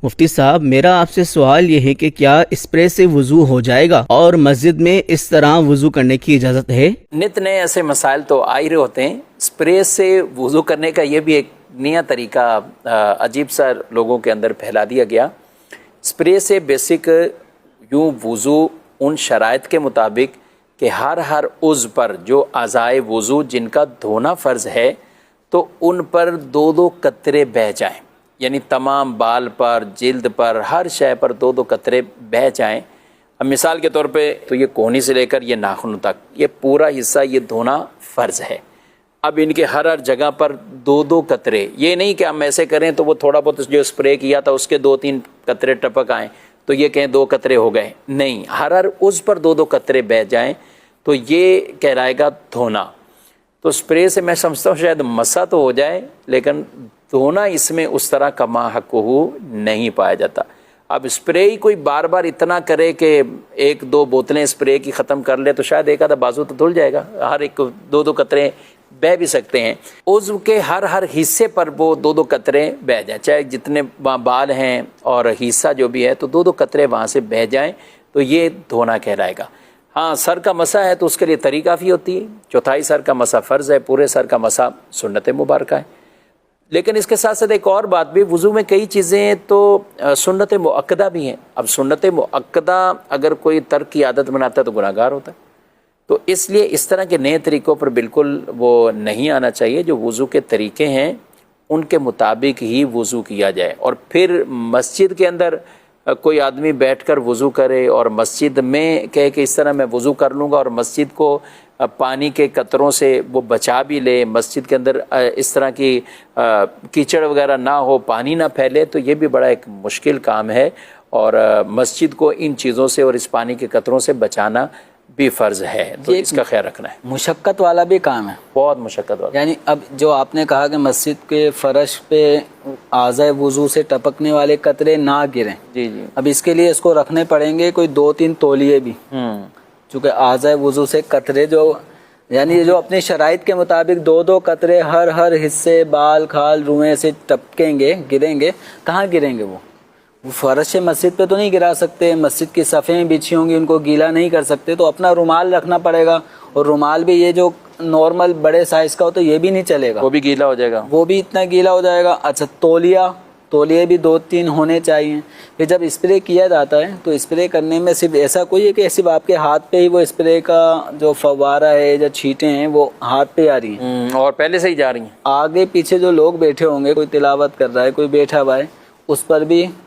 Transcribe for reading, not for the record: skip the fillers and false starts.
مفتی صاحب، میرا آپ سے سوال یہ ہے کہ کیا اسپرے سے وضو ہو جائے گا اور مسجد میں اس طرح وضو کرنے کی اجازت ہے؟ نت نئے ایسے مسائل تو آ ہی رہے ہوتے ہیں۔ اسپرے سے وضو کرنے کا یہ بھی ایک نیا طریقہ عجیب سا لوگوں کے اندر پھیلا دیا گیا۔ اسپرے سے بیسک یوں وضو ان شرائط کے مطابق کہ ہر عضو پر جو اعضائے وضو جن کا دھونا فرض ہے تو ان پر 2 قطرے بہہ جائیں، یعنی تمام بال پر، جلد پر، ہر شے پر 2 قطرے بہہ جائیں۔ اب مثال کے طور پہ تو یہ کونی سے لے کر یہ ناخن تک یہ پورا حصہ یہ دھونا فرض ہے۔ اب ان کے ہر جگہ پر 2 قطرے، یہ نہیں کہ ہم ایسے کریں تو وہ تھوڑا بہت جو اسپرے کیا تھا اس کے 2-3 قطرے ٹپک آئیں تو یہ کہیں 2 قطرے ہو گئے، نہیں، ہر عضو پر 2 قطرے بہہ جائیں تو یہ کہلائے گا دھونا۔ تو اسپرے سے میں سمجھتا ہوں شاید مسا تو ہو جائے لیکن دھونا اس میں اس طرح کا ما حق نہیں پایا جاتا۔ اب اسپرے ہی کوئی بار بار اتنا کرے کہ 1-2 بوتلیں اسپرے کی ختم کر لے تو شاید ایک آدھا بازو تو دھل جائے گا، ہر ایک 2 قطرے بہہ بھی سکتے ہیں۔ عضو کے ہر حصے پر وہ 2 قطرے بہہ جائیں، چاہے جتنے بال ہیں اور حصہ جو بھی ہے تو 2 قطرے وہاں سے بہہ جائیں تو یہ دھونا کہلائے گا۔ ہاں، سر کا مسح ہے تو اس کے لیے طریقہ کافی ہوتی ہے، 1/4 سر کا مسح فرض ہے، پورے سر کا مسح سنت مبارکہ ہے۔ لیکن اس کے ساتھ ساتھ ایک اور بات بھی، وضو میں کئی چیزیں تو سنت مؤکدہ بھی ہیں۔ اب سنت مؤکدہ اگر کوئی ترک کی عادت بناتا ہے تو گناہ گار ہوتا ہے، تو اس لیے اس طرح کے نئے طریقوں پر بالکل وہ نہیں آنا چاہیے۔ جو وضو کے طریقے ہیں ان کے مطابق ہی وضو کیا جائے، اور پھر مسجد کے اندر کوئی آدمی بیٹھ کر وضو کرے اور مسجد میں کہے کہ اس طرح میں وضو کر لوں گا اور مسجد کو پانی کے قطروں سے وہ بچا بھی لے، مسجد کے اندر اس طرح کی کیچڑ وغیرہ نہ ہو، پانی نہ پھیلے، تو یہ بھی بڑا ایک مشکل کام ہے، اور مسجد کو ان چیزوں سے اور اس پانی کے قطروں سے بچانا بھی فرض ہے، تو اس کا خیال رکھنا ہے۔ مشقت والا بھی کام ہے، بہت مشقت والا۔ یعنی اب جو آپ نے کہا کہ مسجد کے فرش پہ اعضائے وضو سے ٹپکنے والے قطرے نہ گریں، جی، اب اس کے لیے اس کو رکھنے پڑیں گے کوئی 2-3 تولیے بھی، چونکہ اعضائے وضو سے قطرے جو یعنی جو اپنی شرائط کے مطابق 2 قطرے ہر حصے، بال، کھال، روئیں سے ٹپکیں گے، گریں گے، کہاں گریں گے؟ وہ فرش مسجد پہ تو نہیں گرا سکتے، مسجد کی صفیں بچھی ہوں گی ان کو گیلا نہیں کر سکتے، تو اپنا رومال رکھنا پڑے گا، اور رومال بھی یہ جو نارمل بڑے سائز کا ہو تو یہ بھی نہیں چلے گا، وہ بھی گیلا ہو جائے گا، وہ بھی اتنا گیلا ہو جائے گا۔ اچھا، تولیے بھی 2-3 ہونے چاہیے۔ پھر جب اسپرے کیا جاتا ہے تو اسپرے کرنے میں صرف ایسا کوئی ہے کہ صرف آپ کے ہاتھ پہ ہی وہ اسپرے کا جو فوارہ ہے یا چھینٹیں ہیں وہ ہاتھ پہ آ رہی ہیں اور پہلے سے ہی جا رہی ہیں؟ آگے پیچھے جو لوگ بیٹھے ہوں گے، کوئی تلاوت کر رہا ہے، کوئی بیٹھا ہوا ہے، اس پر بھی